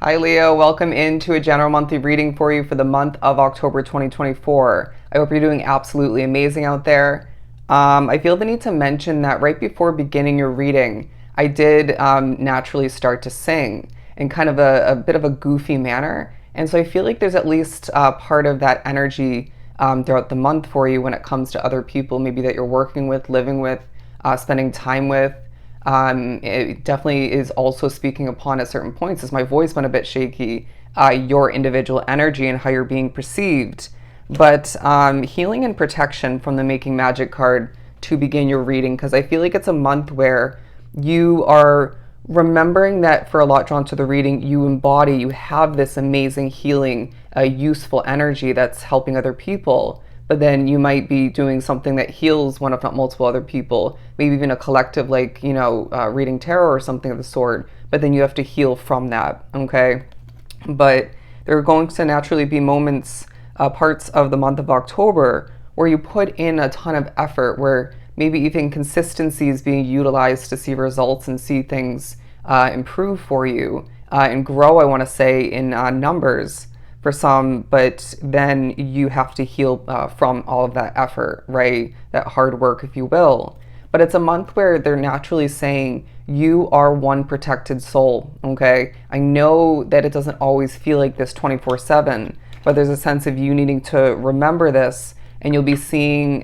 Hi Leo, welcome into a general monthly reading for you for the month of October 2024. I hope you're doing absolutely amazing out there. I feel the need to mention that right before beginning your reading, I did naturally start to sing in kind of a bit of a goofy manner. And so I feel like there's at least part of that energy throughout the month for you when it comes to other people, maybe that you're working with, living with, spending time with. It definitely is also speaking upon at certain points, as my voice went a bit shaky, your individual energy and how you're being perceived. But healing and protection from the Making Magic card to begin your reading, because I feel like it's a month where you are remembering that for a lot drawn to the reading, you have this amazing healing, useful energy that's helping other people. But then you might be doing something that heals one, if not multiple other people, maybe even a collective, like, reading tarot or something of the sort. But then you have to heal from that, okay? But there are going to naturally be moments, parts of the month of October, where you put in a ton of effort, where maybe even consistency is being utilized to see results and see things improve for you and grow, I want to say, in numbers for some, but then you have to heal from all of that effort, right? That hard work, if you will. But it's a month where they're naturally saying you are one protected soul, okay? I know that it doesn't always feel like this 24/7, but there's a sense of you needing to remember this, and you'll be seeing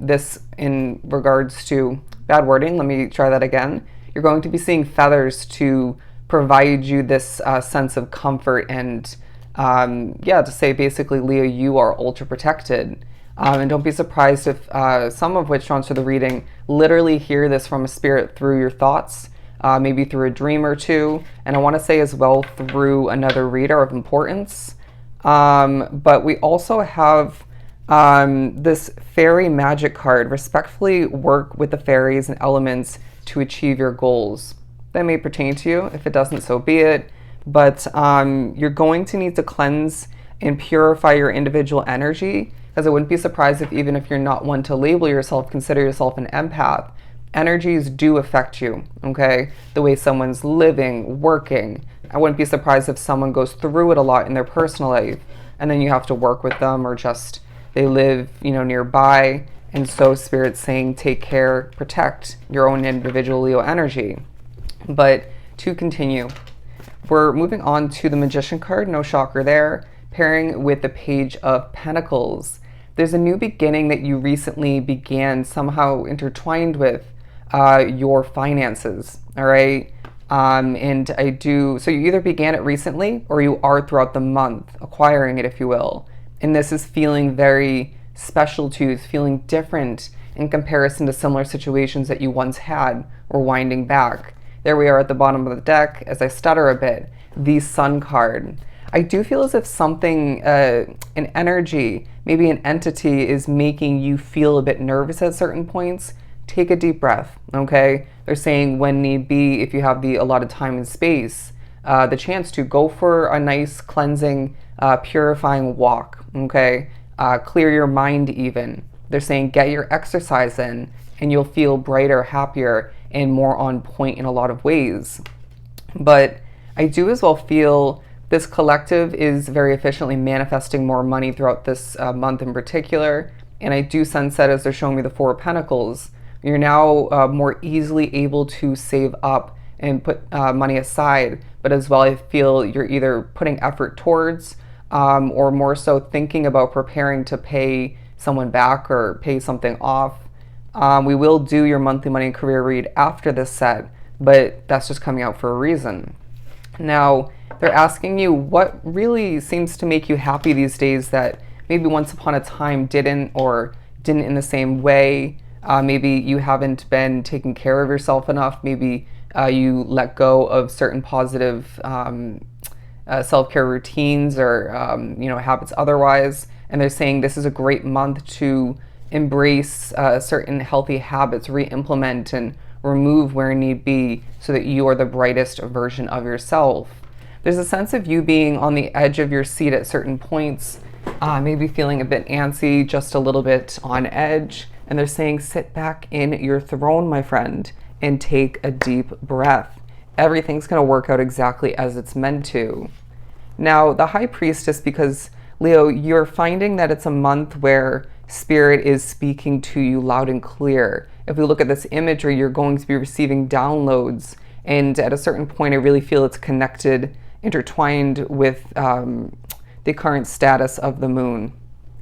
this in regards to bad wording. Let me try that again. You're going to be seeing feathers to provide you this sense of comfort and to say basically, Leo, you are ultra protected. And don't be surprised if some of which drawn to the reading literally hear this from a spirit through your thoughts, maybe through a dream or two, and I want to say as well through another reader of importance. But we also have this fairy magic card. Respectfully work with the fairies and elements to achieve your goals. That may pertain to you. If it doesn't, so be it. But you're going to need to cleanse and purify your individual energy, because I wouldn't be surprised if, even if you're not one to label yourself, consider yourself an empath. Energies do affect you, okay? The way someone's living, working. I wouldn't be surprised if someone goes through it a lot in their personal life, and then you have to work with them, or just they live, nearby. And so Spirit's saying take care, protect your own individual Leo energy. But to continue, we're moving on to the Magician card, no shocker there, pairing with the Page of Pentacles. There's a new beginning that you recently began, somehow intertwined with your finances, all right? So you either began it recently or you are throughout the month acquiring it, if you will. And this is feeling very special to you, it's feeling different in comparison to similar situations that you once had or winding back. There we are at the bottom of the deck, as I stutter a bit, the Sun card. I do feel as if something, an energy, maybe an entity is making you feel a bit nervous at certain points. Take a deep breath, okay? They're saying when need be, if you have the allotted time and space, the chance to go for a nice cleansing, purifying walk, okay? Clear your mind even. They're saying get your exercise in and you'll feel brighter, happier, and more on point in a lot of ways. But I do as well feel this collective is very efficiently manifesting more money throughout this month in particular. And I do sense that as they're showing me the Four of Pentacles, you're now more easily able to save up and put money aside. But as well, I feel you're either putting effort towards or more so thinking about preparing to pay someone back or pay something off. We will do your monthly money and career read after this set, but that's just coming out for a reason. Now, they're asking you what really seems to make you happy these days that maybe once upon a time didn't, or didn't in the same way. Maybe you haven't been taking care of yourself enough. Maybe you let go of certain positive self-care routines or habits otherwise. And they're saying this is a great month to embrace certain healthy habits, re-implement and remove where need be, so that you are the brightest version of yourself. There's a sense of you being on the edge of your seat at certain points, maybe feeling a bit antsy, just a little bit on edge. And they're saying sit back in your throne, my friend, and take a deep breath. everything's going to work out exactly as it's meant to. Now, the High Priestess, because Leo, you're finding that it's a month where Spirit is speaking to you loud and clear. If we look at this imagery, you're going to be receiving downloads, and at a certain point, I really feel it's connected, intertwined with the current status of the moon.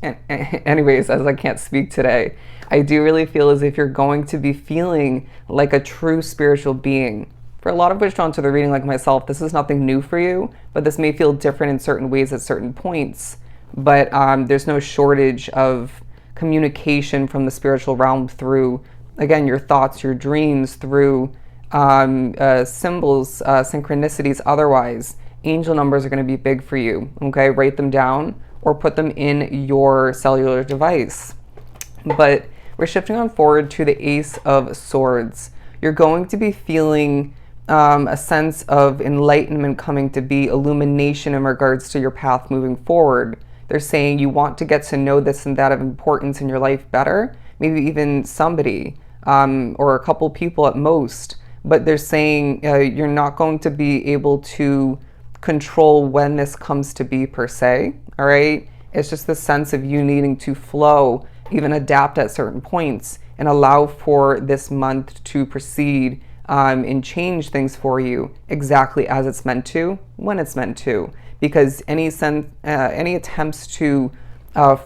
And anyways, as I can't speak today, I do really feel as if you're going to be feeling like a true spiritual being. For a lot of which drawn to the reading like myself, this is nothing new for you, but this may feel different in certain ways at certain points. But there's no shortage of communication from the spiritual realm through, again, your thoughts, your dreams, through symbols, synchronicities, otherwise. Angel numbers are going to be big for you, okay? Write them down or put them in your cellular device. But we're shifting on forward to the Ace of Swords. You're going to be feeling a sense of enlightenment coming to be, illumination in regards to your path moving forward. They're saying you want to get to know this and that of importance in your life better, maybe even somebody or a couple people at most. But they're saying you're not going to be able to control when this comes to be per se, all right? It's just the sense of you needing to flow, even adapt at certain points, and allow for this month to proceed and change things for you exactly as it's meant to, when it's meant to. Because any attempts to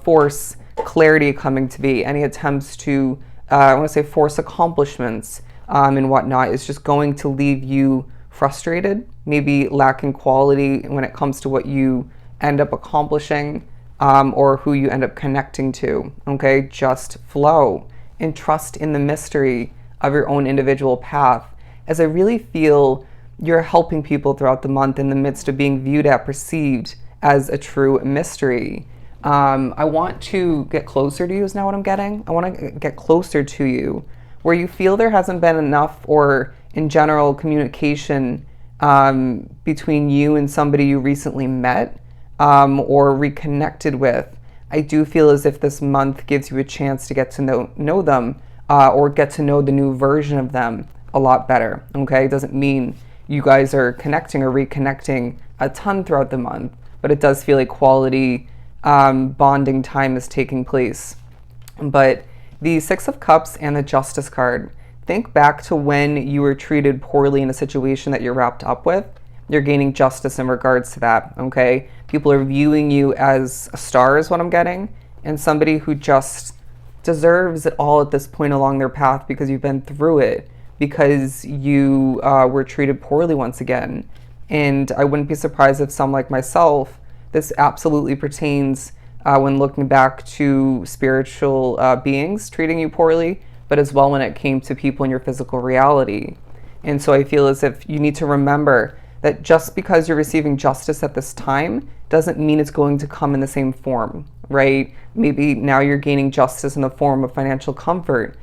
force clarity coming to be, any attempts to, I want to say, force accomplishments and whatnot, is just going to leave you frustrated, maybe lacking quality when it comes to what you end up accomplishing or who you end up connecting to. Okay, just flow and trust in the mystery of your own individual path, as I really feel you're helping people throughout the month in the midst of being viewed at, perceived as a true mystery. I want to get closer to you is now what I'm getting. I want to get closer to you where you feel there hasn't been enough or in general communication between you and somebody you recently met or reconnected with. I do feel as if this month gives you a chance to get to know them or get to know the new version of them a lot better, okay? It doesn't mean you guys are connecting or reconnecting a ton throughout the month, but it does feel like quality bonding time is taking place. But the Six of Cups and the Justice card, think back to when you were treated poorly in a situation that you're wrapped up with. You're gaining justice in regards to that, okay? People are viewing you as a star is what I'm getting, and somebody who just deserves it all at this point along their path because you've been through it, because you were treated poorly once again. And I wouldn't be surprised if some like myself, this absolutely pertains when looking back to spiritual beings treating you poorly, but as well when it came to people in your physical reality. And so I feel as if you need to remember that just because you're receiving justice at this time doesn't mean it's going to come in the same form, right? Maybe now you're gaining justice in the form of financial comfort,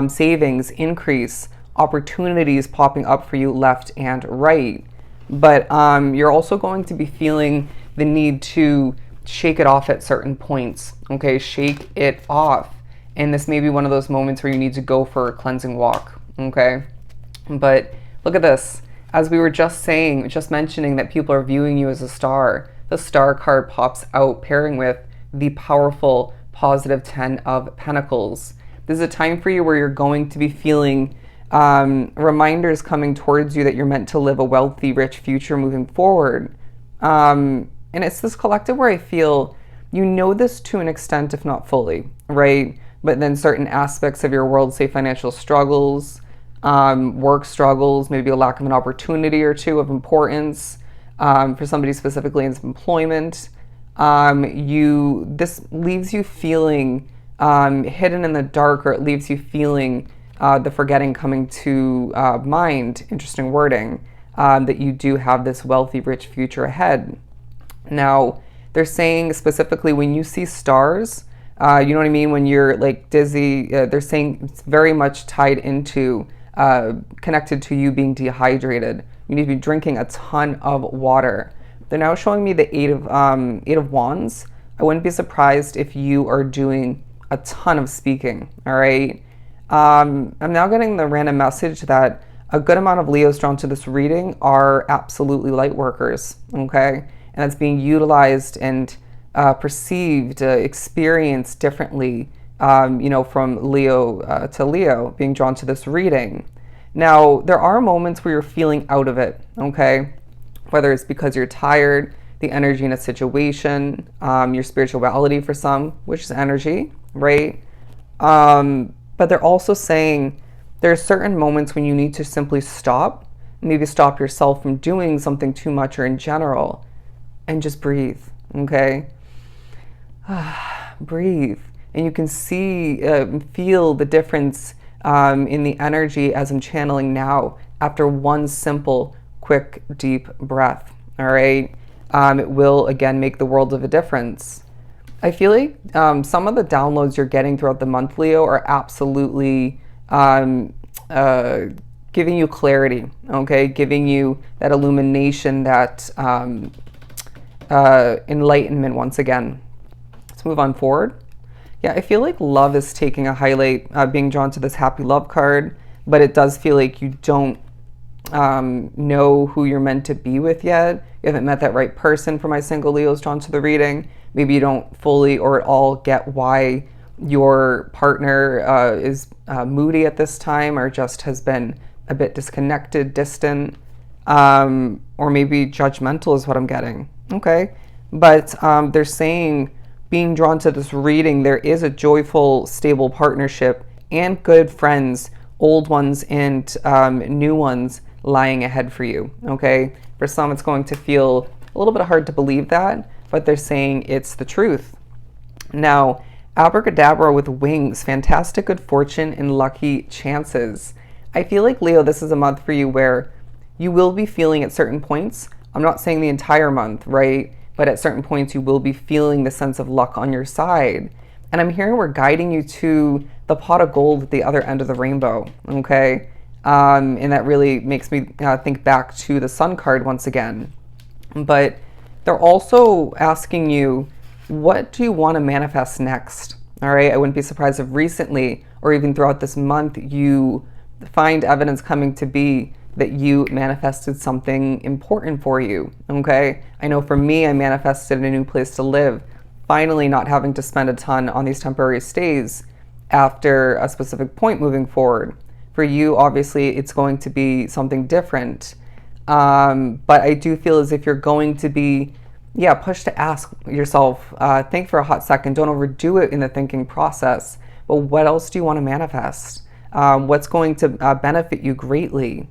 savings, increase, opportunities popping up for you left and right. But you're also going to be feeling the need to shake it off at certain points, okay? Shake it off. And this may be one of those moments where you need to go for a cleansing walk, okay? But look at this. As we were just mentioning that people are viewing you as a star, the Star card pops out pairing with the powerful positive 10 of Pentacles. This is a time for you where you're going to be feeling reminders coming towards you that you're meant to live a wealthy, rich future moving forward. And it's this collective where I feel you know this to an extent, if not fully, right? But then certain aspects of your world, say financial struggles, work struggles, maybe a lack of an opportunity or two of importance for somebody specifically in employment. This leaves you feeling hidden in the dark, or it leaves you feeling the forgetting coming to mind, interesting wording, that you do have this wealthy, rich future ahead. Now, they're saying specifically when you see stars, you know what I mean? When you're like dizzy, they're saying it's very much tied into, connected to you being dehydrated. You need to be drinking a ton of water. They're now showing me the Eight of Wands. I wouldn't be surprised if you are doing a ton of speaking, all right? I'm now getting the random message that A good amount of Leos drawn to this reading are absolutely light workers, okay? And that's being utilized and perceived, experienced differently, from Leo to Leo, being drawn to this reading. Now, there are moments where you're feeling out of it, okay? Whether it's because you're tired, the energy in a situation, your spirituality for some, which is energy, right? But they're also saying there are certain moments when you need to simply stop, maybe stop yourself from doing something too much or in general, and just breathe, okay? Breathe. And you can see, feel the difference in the energy as I'm channeling now after one simple, quick, deep breath, all right? It will, again, make the world of a difference. I feel like some of the downloads you're getting throughout the month, Leo, are absolutely giving you clarity, okay? Giving you that illumination, that enlightenment once again. Let's move on forward. Yeah, I feel like love is taking a highlight, being drawn to this happy love card, but it does feel like you don't know who you're meant to be with yet. You haven't met that right person for my single Leos drawn to the reading. Maybe you don't fully or at all get why your partner is moody at this time, or just has been a bit disconnected, distant, or maybe judgmental is what I'm getting. Okay, but they're saying, being drawn to this reading, there is a joyful, stable partnership and good friends, old ones and new ones, lying ahead for you, okay? For some, it's going to feel a little bit hard to believe that, but they're saying it's the truth. Now, abracadabra with wings, fantastic good fortune and lucky chances. I feel like, Leo, this is a month for you where you will be feeling at certain points, I'm not saying the entire month, right? But at certain points you will be feeling the sense of luck on your side. And I'm hearing we're guiding you to the pot of gold at the other end of the rainbow, okay? And that really makes me think back to the Sun card once again. But they're also asking you, what do you want to manifest next? All right, I wouldn't be surprised if recently or even throughout this month you find evidence coming to be that you manifested something important for you, okay? I know for me, I manifested a new place to live, finally not having to spend a ton on these temporary stays after a specific point moving forward. For you, obviously, it's going to be something different, but I do feel as if you're going to be, pushed to ask yourself, think for a hot second, don't overdo it in the thinking process, but what else do you want to manifest? What's going to benefit you greatly?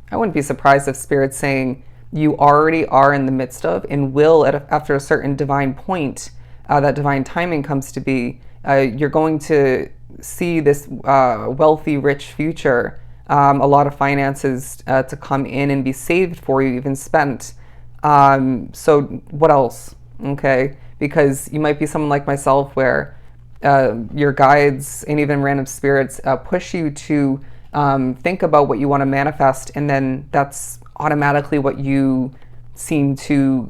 I wouldn't be surprised if Spirit's saying you already are in the midst of and will, after a certain divine point, that divine timing comes to be, you're going to see this wealthy, rich future, a lot of finances to come in and be saved for you, even spent. So what else? Okay, because you might be someone like myself where your guides and even random spirits push you to think about what you want to manifest, and then that's automatically what you seem to,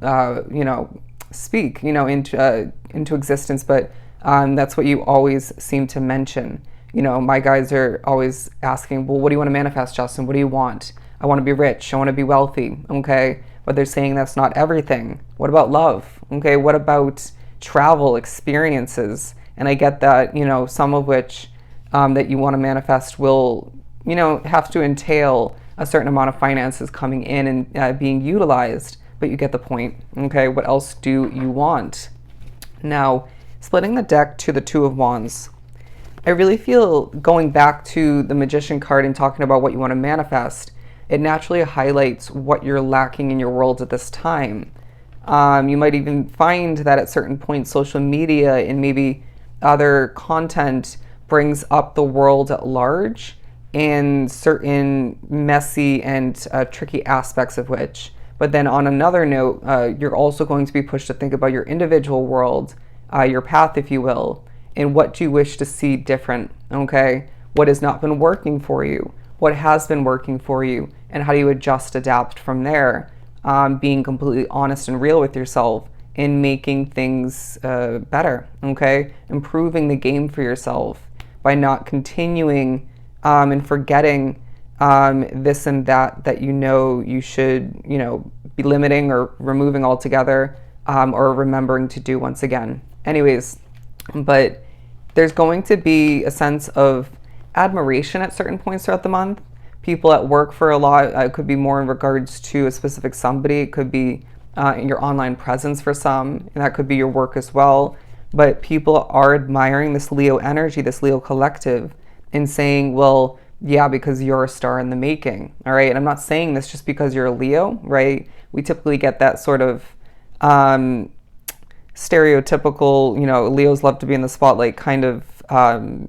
speak, into existence. But that's what you always seem to mention. My guides are always asking, well, what do you want to manifest, Justin? What do you want? I want to be rich. I want to be wealthy. Okay. But they're saying that's not everything. What about love? Okay. What about travel experiences? And I get that, some of which that you want to manifest will, have to entail a certain amount of finances coming in and being utilized, but you get the point. Okay. What else do you want? Now, splitting the deck to the Two of Wands, I really feel, going back to the Magician card and talking about what you want to manifest, it naturally highlights what you're lacking in your world at this time. You might even find that at certain points, social media and maybe other content brings up the world at large and certain messy and tricky aspects of which. But then on another note, you're also going to be pushed to think about your individual world, your path, if you will, and what do you wish to see different, okay? What has not been working for you? What has been working for you? And how do you adjust, adapt from there? Being completely honest and real with yourself in making things better, okay? Improving the game for yourself by not continuing and forgetting this and that you know you should, be limiting or removing altogether, or remembering to do once again. Anyways, but there's going to be a sense of admiration at certain points throughout the month. People at work for a lot, it could be more in regards to a specific somebody. It could be in your online presence for some, and that could be your work as well. But people are admiring this Leo energy, this Leo collective, and saying, well, yeah, because you're a star in the making. All right. And I'm not saying this just because you're a Leo, right? We typically get that sort of stereotypical, Leos love to be in the spotlight kind of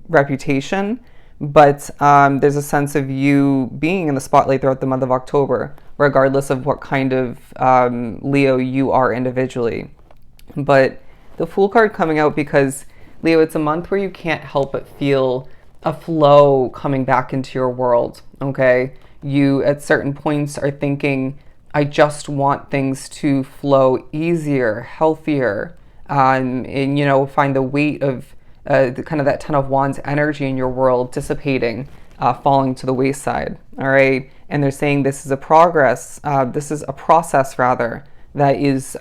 reputation. But there's a sense of you being in the spotlight throughout the month of October, regardless of what kind of Leo you are individually. But the Fool card coming out because, Leo, it's a month where you can't help but feel a flow coming back into your world, okay? You, at certain points, are thinking, I just want things to flow easier, healthier, and find the weight of kind of that Ten of Wands energy in your world dissipating, falling to the wayside, all right? And they're saying this is a progress, this is a process, rather, that is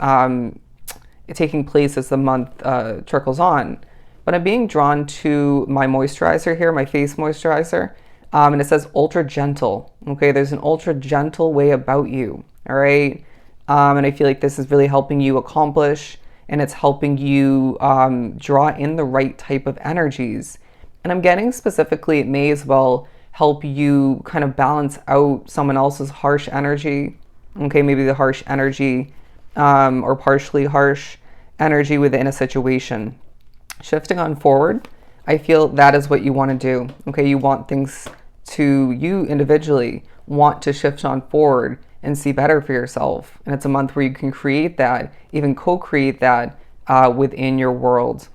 taking place as the month trickles on. But I'm being drawn to my moisturizer here, my face moisturizer, and it says ultra gentle, okay? There's an ultra gentle way about you, all right? And I feel like this is really helping you accomplish, and it's helping you draw in the right type of energies. And I'm getting specifically, it may as well help you kind of balance out someone else's harsh energy, okay? Maybe the harsh energy or partially harsh energy within a situation. Shifting on forward, I feel that is what you want to do, okay? You want things to, you individually want to shift on forward and see better for yourself. And it's a month where you can create that, even co-create that within your world.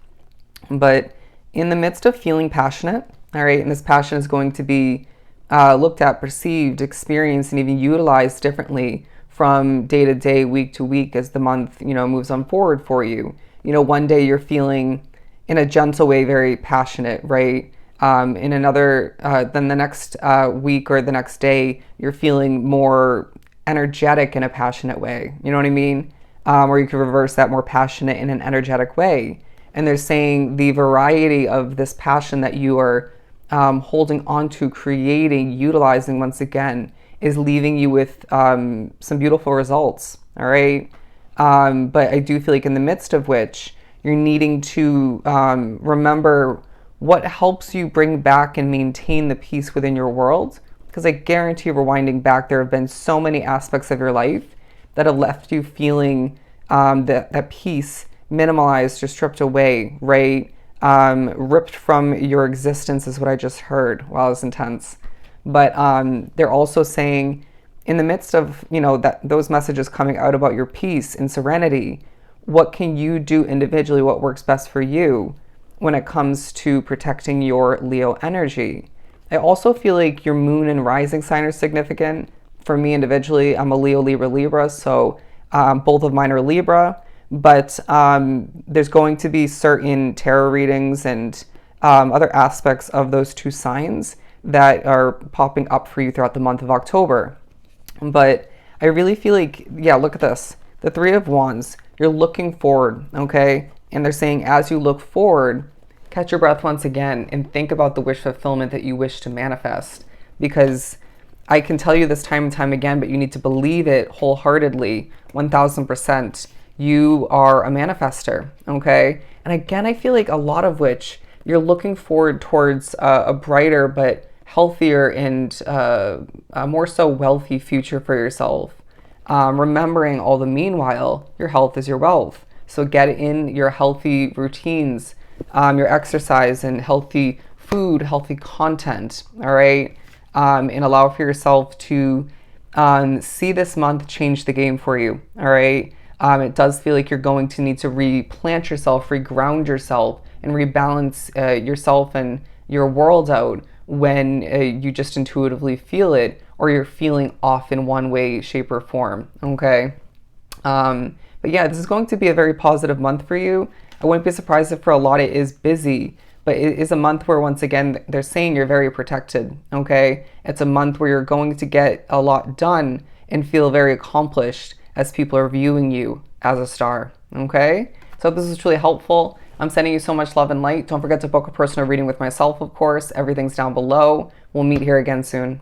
But in the midst of feeling passionate, all right, and this passion is going to be looked at, perceived, experienced, and even utilized differently from day to day, week to week as the month, moves on forward for you. One day you're feeling in a gentle way, very passionate, right? In another, then the next week or the next day, you're feeling more energetic in a passionate way. You know what I mean? Or you could reverse that, more passionate in an energetic way. And they're saying the variety of this passion that you are holding on to, creating, utilizing once again, is leaving you with some beautiful results, all right? But I do feel like in the midst of which, you're needing to remember what helps you bring back and maintain the peace within your world. Because I guarantee, rewinding back, there have been so many aspects of your life that have left you feeling that peace minimalized or stripped away, right? Ripped from your existence is what I just heard. Wow, it's intense. But they're also saying, in the midst of, that those messages coming out about your peace and serenity, what can you do individually, what works best for you when it comes to protecting your Leo energy? I also feel like your moon and rising sign are significant. For me individually, I'm a Leo, Libra, Libra, so both of mine are Libra, but there's going to be certain tarot readings and other aspects of those two signs that are popping up for you throughout the month of October. But I really feel like, yeah, look at this. The Three of Wands, you're looking forward, okay? And they're saying as you look forward, catch your breath once again and think about the wish fulfillment that you wish to manifest. Because I can tell you this time and time again, but you need to believe it wholeheartedly, 1000%. You are a manifester, okay? And again, I feel like a lot of which you're looking forward towards a brighter but healthier and a more so wealthy future for yourself. Remembering all the meanwhile, your health is your wealth. So get in your healthy routines, your exercise and healthy food, healthy content, all right? And allow for yourself to see this month change the game for you, all right? It does feel like you're going to need to replant yourself, reground yourself, and rebalance yourself and your world out when you just intuitively feel it, or you're feeling off in one way, shape, or form, okay? But yeah, this is going to be a very positive month for you. I wouldn't be surprised if for a lot it is busy, But it is a month where, once again, they're saying you're very protected, okay? It's a month where you're going to get a lot done and feel very accomplished as people are viewing you as a star, okay? So this is truly helpful. I'm sending you so much love and light. Don't forget to book a personal reading with myself, of course. Everything's down below. We'll meet here again soon.